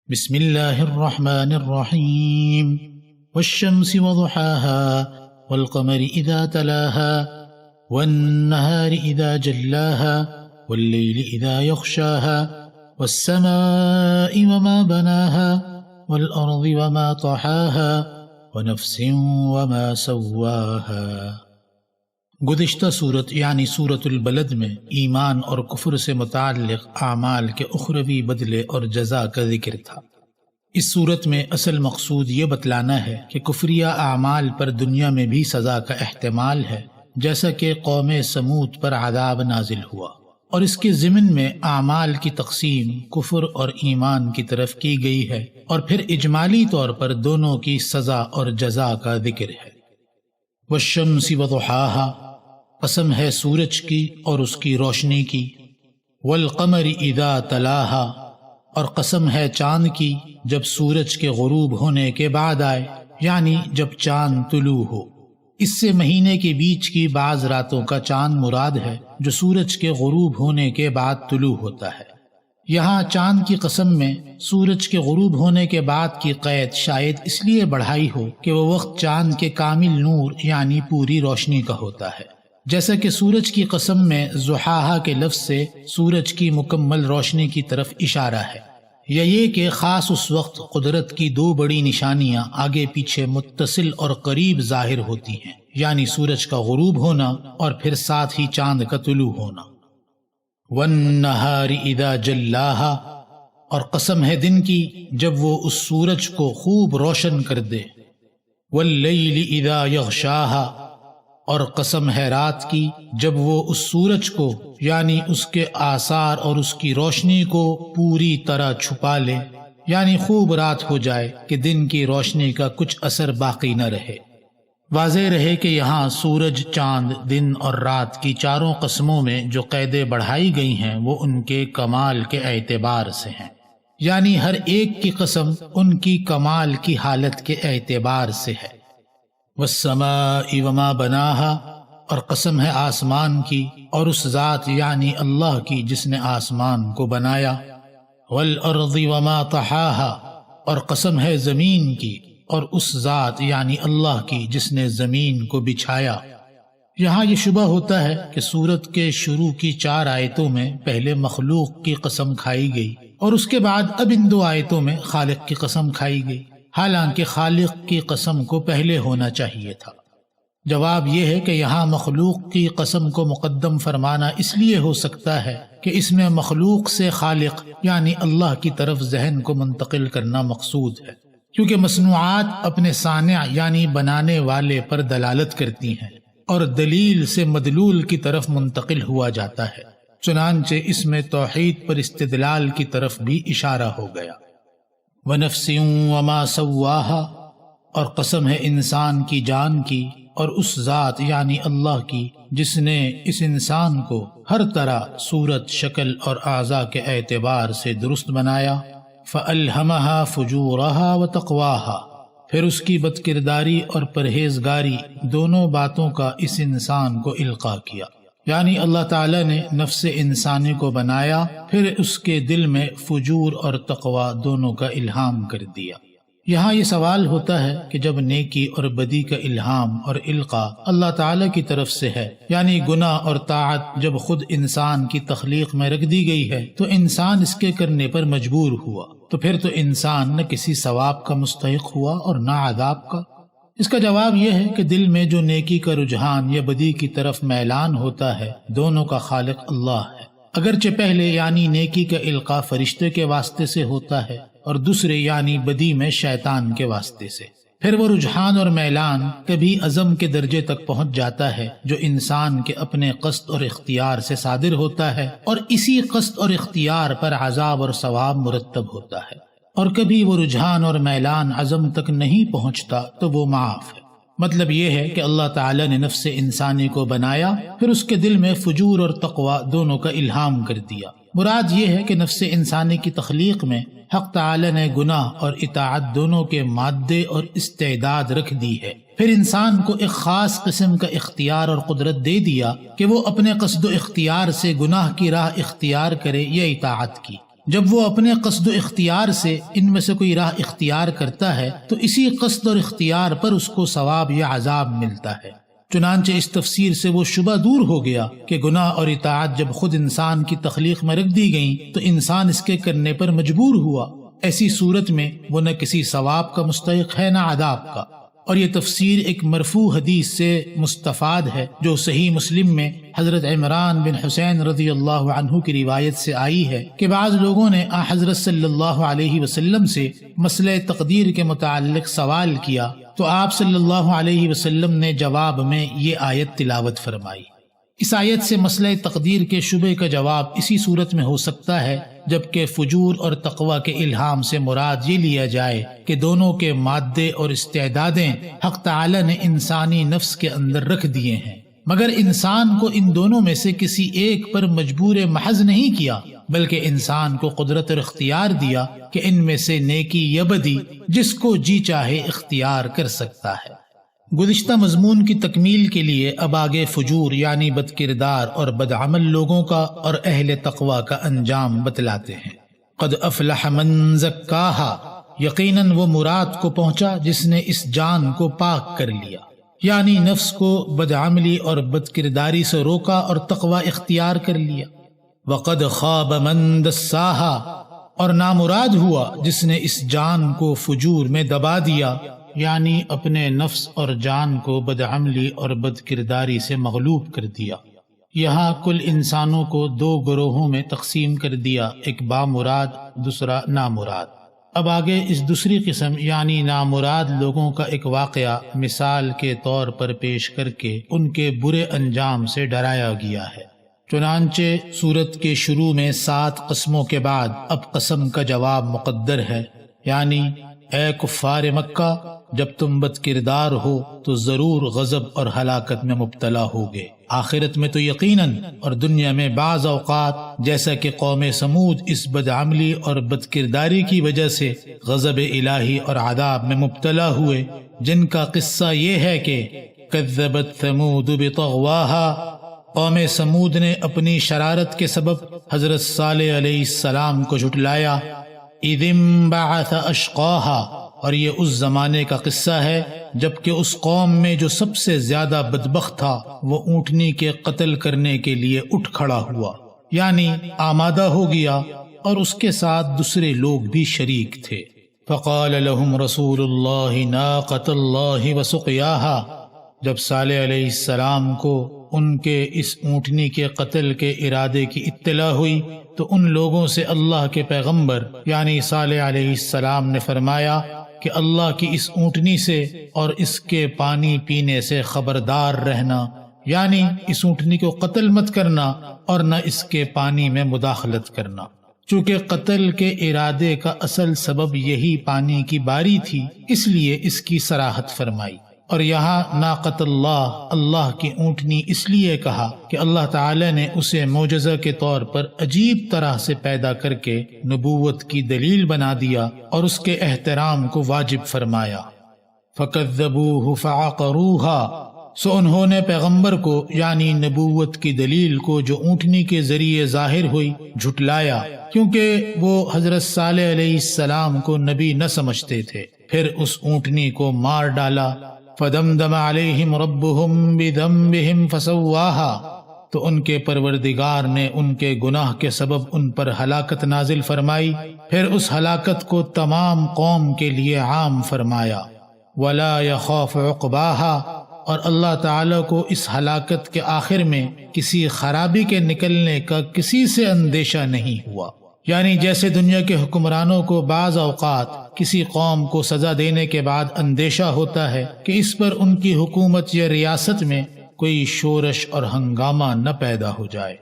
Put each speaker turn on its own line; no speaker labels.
بسم اللہ الرحمن الرحیم والشمس وضحاها والقمر اذا تلاها والنهار اذا جلاها والليل اذا يغشاها والسماء وما بناها والارض وما طحاها ونفس وما سواها۔ گزشتہ صورت یعنی سورۃ البلد میں ایمان اور کفر سے متعلق اعمال کے اخروی بدلے اور جزا کا ذکر تھا۔ اس صورت میں اصل مقصود یہ بتلانا ہے کہ کفریہ اعمال پر دنیا میں بھی سزا کا احتمال ہے، جیسا کہ قوم سمود پر عذاب نازل ہوا، اور اس کے ضمن میں اعمال کی تقسیم کفر اور ایمان کی طرف کی گئی ہے، اور پھر اجمالی طور پر دونوں کی سزا اور جزا کا ذکر ہے۔ والشمس وضحاها، قسم ہے سورج کی اور اس کی روشنی کی، والقمر اذا تلاها، اور قسم ہے چاند کی جب سورج کے غروب ہونے کے بعد آئے، یعنی جب چاند طلوع ہو۔ اس سے مہینے کے بیچ کی بعض راتوں کا چاند مراد ہے جو سورج کے غروب ہونے کے بعد طلوع ہوتا ہے۔ یہاں چاند کی قسم میں سورج کے غروب ہونے کے بعد کی قید شاید اس لیے بڑھائی ہو کہ وہ وقت چاند کے کامل نور یعنی پوری روشنی کا ہوتا ہے، جیسا کہ سورج کی قسم میں ضحاها کے لفظ سے سورج کی مکمل روشنی کی طرف اشارہ ہے، یا یہ کہ خاص اس وقت قدرت کی دو بڑی نشانیاں آگے پیچھے متصل اور قریب ظاہر ہوتی ہیں، یعنی سورج کا غروب ہونا اور پھر ساتھ ہی چاند کا طلوع ہونا۔ وَالنَّهَارِ إِذَا جَلَّاهَا، اور قسم ہے دن کی جب وہ اس سورج کو خوب روشن کر دے۔ وَاللَّيْلِ إِذَا يَغْشَاهَا، اور قسم ہے رات کی جب وہ اس سورج کو یعنی اس کے آثار اور اس کی روشنی کو پوری طرح چھپا لے، یعنی خوب رات ہو جائے کہ دن کی روشنی کا کچھ اثر باقی نہ رہے۔ واضح رہے کہ یہاں سورج، چاند، دن اور رات کی چاروں قسموں میں جو قیدیں بڑھائی گئی ہیں وہ ان کے کمال کے اعتبار سے ہیں، یعنی ہر ایک کی قسم ان کی کمال کی حالت کے اعتبار سے ہے۔ والسماء وما بناها، اور قسم ہے آسمان کی اور اس ذات یعنی اللہ کی جس نے آسمان کو بنایا۔ والارض وما طحاها، اور قسم ہے زمین کی اور اس ذات یعنی اللہ کی جس نے زمین کو بچھایا۔ یہاں یہ شبہ ہوتا ہے کہ سورت کے شروع کی 4 آیتوں میں پہلے مخلوق کی قسم کھائی گئی اور اس کے بعد اب ان 2 آیتوں میں خالق کی قسم کھائی گئی، حالانکہ خالق کی قسم کو پہلے ہونا چاہیے تھا۔ جواب یہ ہے کہ یہاں مخلوق کی قسم کو مقدم فرمانا اس لیے ہو سکتا ہے کہ اس میں مخلوق سے خالق یعنی اللہ کی طرف ذہن کو منتقل کرنا مقصود ہے، کیونکہ مصنوعات اپنے صانع یعنی بنانے والے پر دلالت کرتی ہیں اور دلیل سے مدلول کی طرف منتقل ہوا جاتا ہے، چنانچہ اس میں توحید پر استدلال کی طرف بھی اشارہ ہو گیا۔ وَنَفْسٍ وَمَا سَوَّاهَا، اور قسم ہے انسان کی جان کی اور اس ذات یعنی اللہ کی جس نے اس انسان کو ہر طرح صورت، شکل اور اعضاء کے اعتبار سے درست بنایا۔ فَأَلْهَمَهَا فُجُورَهَا وَتَقْوَاهَا، پھر اس کی بدکرداری اور پرہیزگاری دونوں باتوں کا اس انسان کو القاء کیا، یعنی اللہ تعالی نے نفس انسانی کو بنایا، پھر اس کے دل میں فجور اور تقوی دونوں کا الہام کر دیا۔ یہاں یہ سوال ہوتا ہے کہ جب نیکی اور بدی کا الہام اور القاء اللہ تعالی کی طرف سے ہے، یعنی گناہ اور طاعت جب خود انسان کی تخلیق میں رکھ دی گئی ہے تو انسان اس کے کرنے پر مجبور ہوا، تو پھر تو انسان نہ کسی ثواب کا مستحق ہوا اور نہ عذاب کا۔ اس کا جواب یہ ہے کہ دل میں جو نیکی کا رجحان یا بدی کی طرف میلان ہوتا ہے دونوں کا خالق اللہ ہے، اگرچہ پہلے یعنی نیکی کا القاء فرشتے کے واسطے سے ہوتا ہے اور دوسرے یعنی بدی میں شیطان کے واسطے سے، پھر وہ رجحان اور میلان کبھی عزم کے درجے تک پہنچ جاتا ہے جو انسان کے اپنے قصد اور اختیار سے صادر ہوتا ہے، اور اسی قصد اور اختیار پر عذاب اور ثواب مرتب ہوتا ہے، اور کبھی وہ رجحان اور میلان عزم تک نہیں پہنچتا تو وہ معاف ہے۔ مطلب یہ ہے کہ اللہ تعالی نے نفس انسانی کو بنایا، پھر اس کے دل میں فجور اور تقوی دونوں کا الہام کر دیا۔ مراد یہ ہے کہ نفس انسانی کی تخلیق میں حق تعالی نے گناہ اور اطاعت دونوں کے مادے اور استعداد رکھ دی ہے، پھر انسان کو ایک خاص قسم کا اختیار اور قدرت دے دیا کہ وہ اپنے قصد و اختیار سے گناہ کی راہ اختیار کرے یا اطاعت کی، جب وہ اپنے قصد و اختیار سے ان میں سے کوئی راہ اختیار کرتا ہے تو اسی قصد اور اختیار پر اس کو ثواب یا عذاب ملتا ہے۔ چنانچہ اس تفسیر سے وہ شبہ دور ہو گیا کہ گناہ اور اطاعت جب خود انسان کی تخلیق میں رکھ دی گئیں تو انسان اس کے کرنے پر مجبور ہوا، ایسی صورت میں وہ نہ کسی ثواب کا مستحق ہے نہ عذاب کا۔ اور یہ تفسیر ایک مرفوع حدیث سے مستفاد ہے جو صحیح مسلم میں حضرت عمران بن حسین رضی اللہ عنہ کی روایت سے آئی ہے کہ بعض لوگوں نے حضرت صلی اللہ علیہ وسلم سے مسئلہ تقدیر کے متعلق سوال کیا تو آپ صلی اللہ علیہ وسلم نے جواب میں یہ آیت تلاوت فرمائی۔ اس آیت سے مسئلہ تقدیر کے شبے کا جواب اسی صورت میں ہو سکتا ہے جبکہ فجور اور تقوی کے الہام سے مراد یہ لیا جائے کہ دونوں کے مادے اور استعدادیں حق تعالی نے انسانی نفس کے اندر رکھ دیے ہیں، مگر انسان کو ان دونوں میں سے کسی ایک پر مجبور محض نہیں کیا، بلکہ انسان کو قدرت اور اختیار دیا کہ ان میں سے نیکی یا بدی جس کو جی چاہے اختیار کر سکتا ہے۔ گزشتہ مضمون کی تکمیل کے لیے اب آگے فجور یعنی بد کردار اور بدعمل لوگوں کا اور اہل تقوی کا انجام بتلاتے ہیں۔ قد افلح من زکاہا، یقیناً وہ مراد کو پہنچا جس نے اس جان کو پاک کر لیا، یعنی نفس کو بدعملی اور بد کرداری سے روکا اور تقوی اختیار کر لیا۔ وقد خواب من دساہا، اور نامراد ہوا جس نے اس جان کو فجور میں دبا دیا، یعنی اپنے نفس اور جان کو بدعملی اور بد کرداری سے مغلوب کر دیا۔ یہاں کل انسانوں کو دو گروہوں میں تقسیم کر دیا، ایک بامراد دوسرا نامراد۔ اب آگے اس دوسری قسم یعنی نامراد لوگوں کا ایک واقعہ مثال کے طور پر پیش کر کے ان کے برے انجام سے ڈرایا گیا ہے۔ چنانچہ سورت کے شروع میں 7 قسموں کے بعد اب قسم کا جواب مقدر ہے، یعنی اے کفار مکہ، جب تم بد کردار ہو تو ضرور غضب اور ہلاکت میں مبتلا ہوگے، آخرت میں تو یقیناً، اور دنیا میں بعض اوقات جیسا کہ قوم سمود اس بدعملی اور بد کرداری کی وجہ سے غضب الہی اور عذاب میں مبتلا ہوئے، جن کا قصہ یہ ہے کہ کذبت ثمود بطغواہا، قوم سمود نے اپنی شرارت کے سبب حضرت صالح علیہ السلام کو جھٹلایا۔ اذ انبعث اشقاہا، اور یہ اس زمانے کا قصہ ہے جبکہ اس قوم میں جو سب سے زیادہ بدبخت تھا وہ اونٹنی کے قتل کرنے کے لیے اٹھ کھڑا ہوا، یعنی آمادہ ہو گیا، اور اس کے ساتھ دوسرے لوگ بھی شریک تھے۔ فقال لهم رسول اللہ ناقۃ اللہ وسقیاہا، جب صالح علیہ السلام کو ان کے اس اونٹنی کے قتل کے ارادے کی اطلاع ہوئی تو ان لوگوں سے اللہ کے پیغمبر یعنی صالح علیہ السلام نے فرمایا کہ اللہ کی اس اونٹنی سے اور اس کے پانی پینے سے خبردار رہنا، یعنی اس اونٹنی کو قتل مت کرنا اور نہ اس کے پانی میں مداخلت کرنا، چونکہ قتل کے ارادے کا اصل سبب یہی پانی کی باری تھی، اس لیے اس کی صراحت فرمائی۔ اور یہاں ناقۃ اللہ، اللہ کی اونٹنی اس لیے کہا کہ اللہ تعالی نے اسے معجزہ کے طور پر عجیب طرح سے پیدا کر کے نبوت کی دلیل بنا دیا اور اس کے احترام کو واجب فرمایا۔ فَكَذَّبُوهُ فَعَقَرُوهَا، سو انہوں نے پیغمبر کو یعنی نبوت کی دلیل کو جو اونٹنی کے ذریعے ظاہر ہوئی جھٹلایا، کیونکہ وہ حضرت صالح علیہ السلام کو نبی نہ سمجھتے تھے۔ پھر اس اونٹنی کو مار ڈالا۔ فَدَمْدَمَ عَلَيْهِمْ رَبُّهُمْ بِذَنبِهِمْ فَسَوَّاهَا، تو ان کے پروردگار نے ان کے گناہ کے سبب ان پر ہلاکت نازل فرمائی، پھر اس ہلاکت کو تمام قوم کے لیے عام فرمایا۔ وَلَا يَخَافُ عُقْبَاهَا، اور اللہ تعالیٰ کو اس ہلاکت کے آخر میں کسی خرابی کے نکلنے کا کسی سے اندیشہ نہیں ہوا، یعنی جیسے دنیا کے حکمرانوں کو بعض اوقات کسی قوم کو سزا دینے کے بعد اندیشہ ہوتا ہے کہ اس پر ان کی حکومت یا ریاست میں کوئی شورش اور ہنگامہ نہ پیدا ہو جائے۔